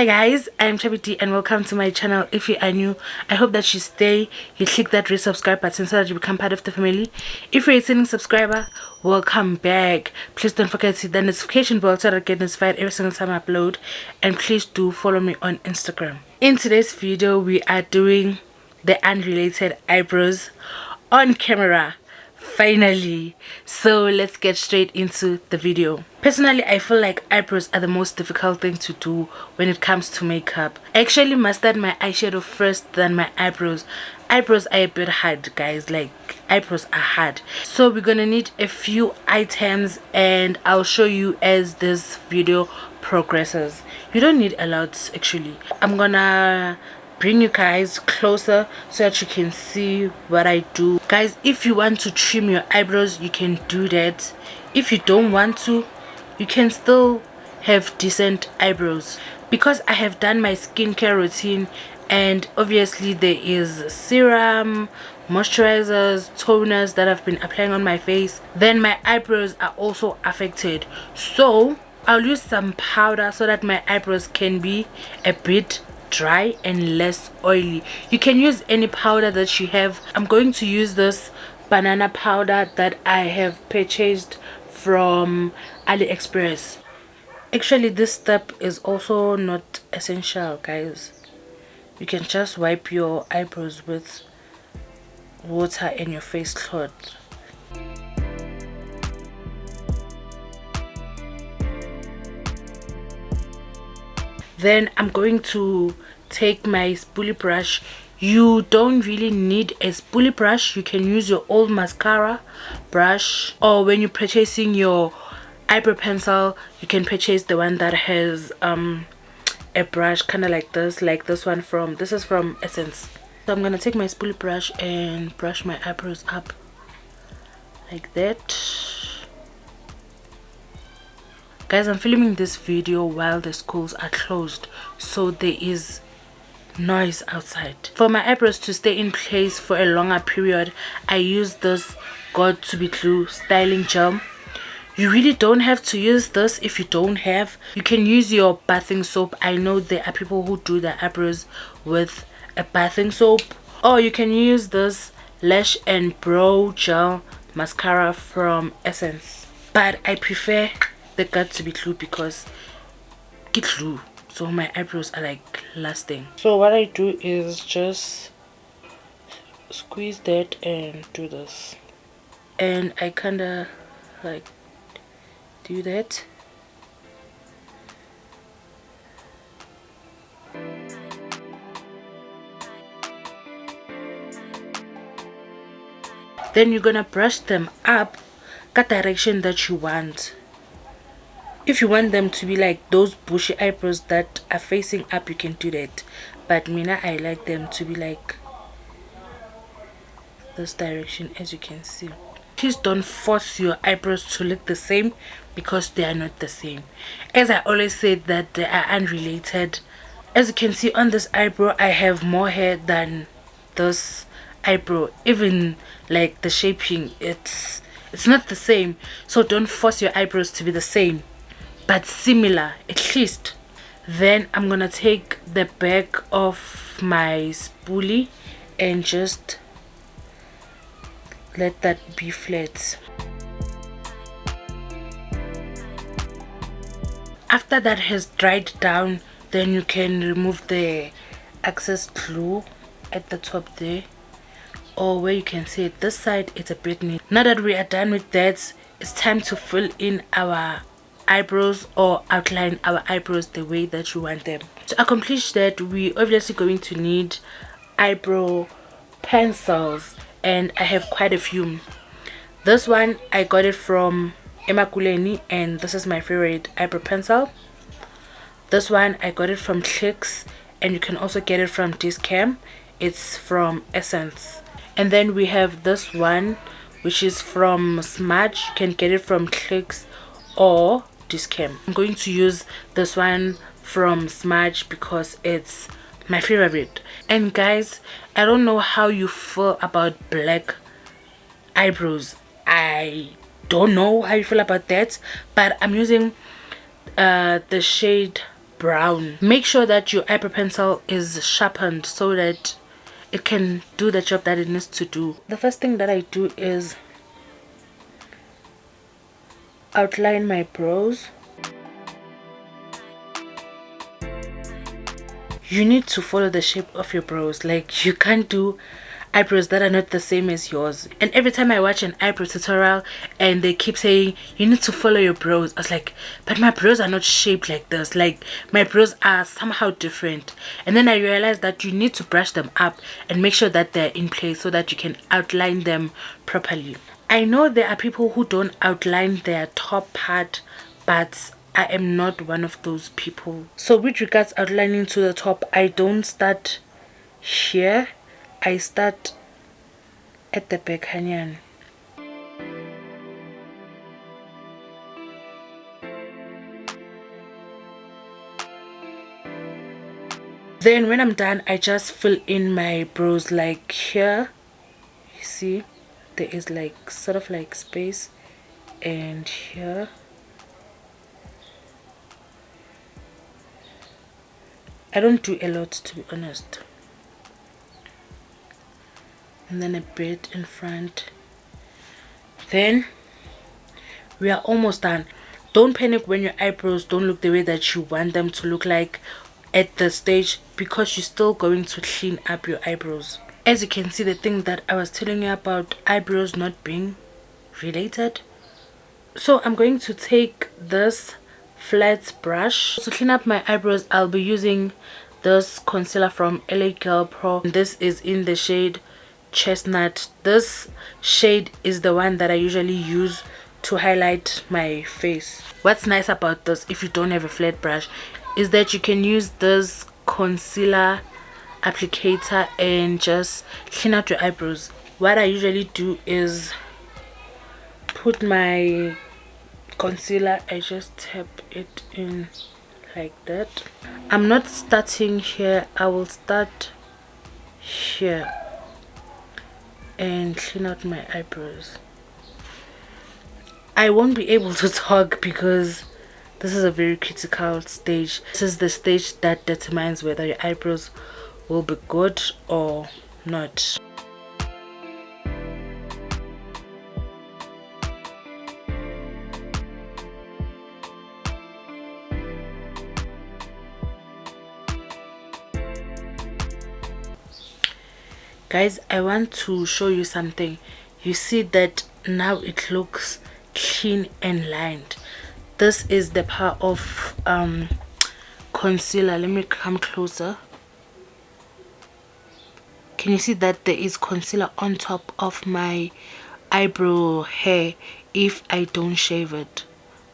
Hi guys, I'm Chubby Deigh and welcome to my channel. If you are new, I hope that you stay, you click that red subscribe button so that you become part of the family. If you're a returning subscriber, welcome back. Please don't forget to hit the notification bell so that I get notified every single time I upload, and please do follow me on Instagram. In today's video, we are doing the unrelated eyebrows on camera. Finally, so let's get straight into the video. Personally, I feel like eyebrows are the most difficult thing to do when it comes to makeup. I actually mastered my eyeshadow first than my eyebrows. Eyebrows are a bit hard, guys. Like, eyebrows are hard. So we're gonna need a few items and I'll show you as this video progresses. You don't need a lot actually. I'm gonna bring you guys closer so that you can see what I do. Guys, if you want to trim your eyebrows, you can do that. If you don't want to, you can still have decent eyebrows. Because I have done my skincare routine, and obviously there is serum, moisturizers, toners that I've been applying on my face, then my eyebrows are also affected. So I'll use some powder so that my eyebrows can be a bit dry and less oily. You can use any powder that you have. I'm going to use this banana powder that I have purchased from AliExpress. Actually, this step is also not essential, guys. You can just wipe your eyebrows with water and your face cloth. Then I'm going to take my spoolie brush. You don't really need a spoolie brush. You can use your old mascara brush, or when you're purchasing your eyebrow pencil, you can purchase the one that has a brush kind of like this one from, this is from Essence. So I'm gonna take my spoolie brush and brush my eyebrows up like that. Guys, I'm filming this video while the schools are closed, so there is noise outside. For my eyebrows to stay in place for a longer period, I use this Got2B Glued styling gel. You really don't have to use this if you don't have. You can use your bathing soap. I know there are people who do their eyebrows with a bathing soap, or you can use this lash and brow gel mascara from Essence, but I prefer the Got2B Glued because it's glue, so my eyebrows are like lasting. So what I do is just squeeze that and do this, and I kinda like do that. Then you're gonna brush them up the direction that you want. If you want them to be like those bushy eyebrows that are facing up, you can do that, but I like them to be like this direction, as you can see. Please don't force your eyebrows to look the same, because they are not the same. As I always say that they are unrelated. As you can see on this eyebrow, I have more hair than this eyebrow. Even like the shaping, it's not the same. So don't force your eyebrows to be the same, but similar at least. Then I'm gonna take the back of my spoolie and just let that be flat. After that has dried down, then you can remove the excess glue at the top there, or where you can see it, this side it's a bit neat. Now that we are done with that, it's time to fill in our eyebrows or outline our eyebrows the way that you want them. To accomplish that, we obviously going to need eyebrow pencils, and I have quite a few. This one I got it from Emakuleni, and this is my favorite eyebrow pencil. This one I got it from Clicks, and you can also get it from Dischem. It's from Essence. And then we have this one, which is from Smudge. You can get it from Clicks or Dischem. I'm going to use this one from Smudge because it's my favorite. And guys, I don't know how you feel about black eyebrows. I don't know how you feel about that, but I'm using the shade brown. Make sure that your eyebrow pencil is sharpened so that it can do the job that it needs to do. The first thing that I do is outline my brows. You need to follow the shape of your brows. Like, you can't do eyebrows that are not the same as yours. And every time I watch an eyebrow tutorial and they keep saying you need to follow your brows, I was like, but my brows are not shaped like this. Like, my brows are somehow different. And then I realized that you need to brush them up and make sure that they're in place so that you can outline them properly. I know there are people who don't outline their top part, but I am not one of those people. So with regards outlining to the top, I don't start here. I start at the back canyon. Then when I'm done, I just fill in my brows. Like here, you see there is like sort of like space, and here I don't do a lot, to be honest. And then a bit in front. Then we are almost done. Don't panic when your eyebrows don't look the way that you want them to look like at the stage, because you're still going to clean up your eyebrows. As you can see, the thing that I was telling you about eyebrows not being related. So I'm going to take this flat brush to clean up my eyebrows. I'll be using this concealer from LA Girl Pro. This is in the shade Chestnut. This shade is the one that I usually use to highlight my face. What's nice about this, if you don't have a flat brush, is that you can use this concealer applicator and just clean out your eyebrows. What I usually do is put my concealer, I just tap it in like that. I'm not starting here, I will start here and clean out my eyebrows. I won't be able to talk because this is a very critical stage. This is the stage that determines whether your eyebrows will be good or not. Guys, I want to show you something. You see that now it looks clean and lined. This is the power of concealer. Let me come closer. Can you see that there is concealer on top of my eyebrow hair if I don't shave it?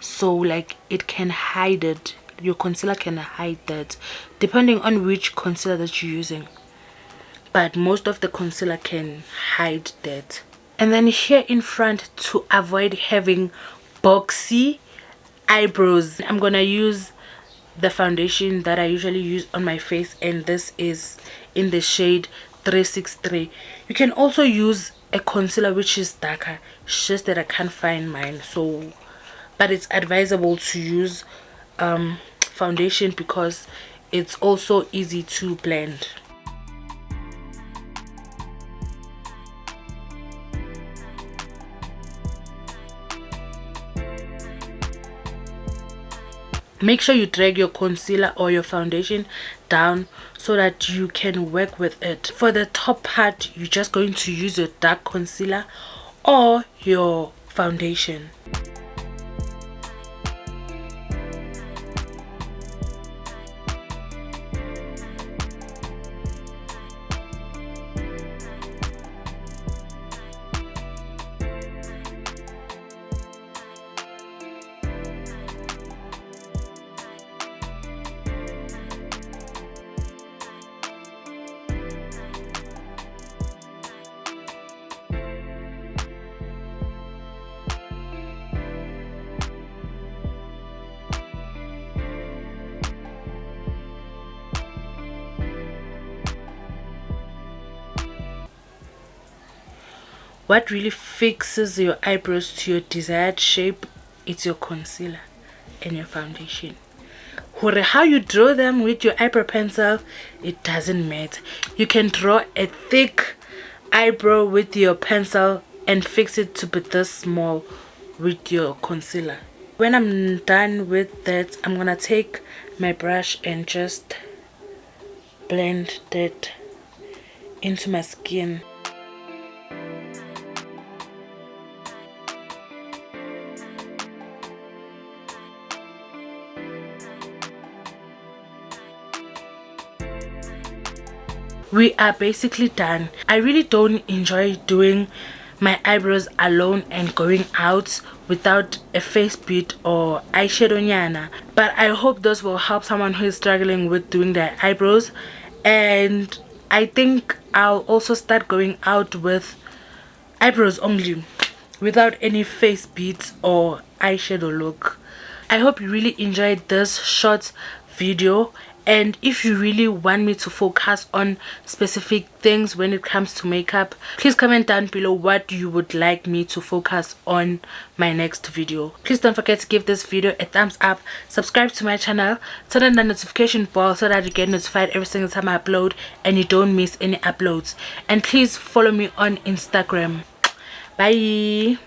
So like it can hide it. Your concealer can hide that, depending on which concealer that you're using. But most of the concealer can hide that. And then here in front, to avoid having boxy eyebrows, I'm gonna use the foundation that I usually use on my face, and this is in the shade 363. You can also use a concealer which is darker. It's just that I can't find mine, so but it's advisable to use foundation because it's also easy to blend. Make sure you drag your concealer or your foundation down so that you can work with it. For the top part, you're just going to use your dark concealer or your foundation. What really fixes your eyebrows to your desired shape is your concealer and your foundation. how you draw them with your eyebrow pencil, it doesn't matter. You can draw a thick eyebrow with your pencil and fix it to be this small with your concealer. When I'm done with that, I'm gonna take my brush and just blend that into my skin. We are basically done. I really don't enjoy doing my eyebrows alone and going out without a face bead or eyeshadow nyana, but I hope those will help someone who is struggling with doing their eyebrows. And I think I'll also start going out with eyebrows only, without any face beads or eyeshadow look. I hope you really enjoyed this short video, and if you really want me to focus on specific things when it comes to makeup, please comment down below what you would like me to focus on my next video. Please don't forget to give this video a thumbs up, subscribe to my channel, turn on the notification bell so that you get notified every single time I upload and you don't miss any uploads. And please follow me on Instagram. Bye.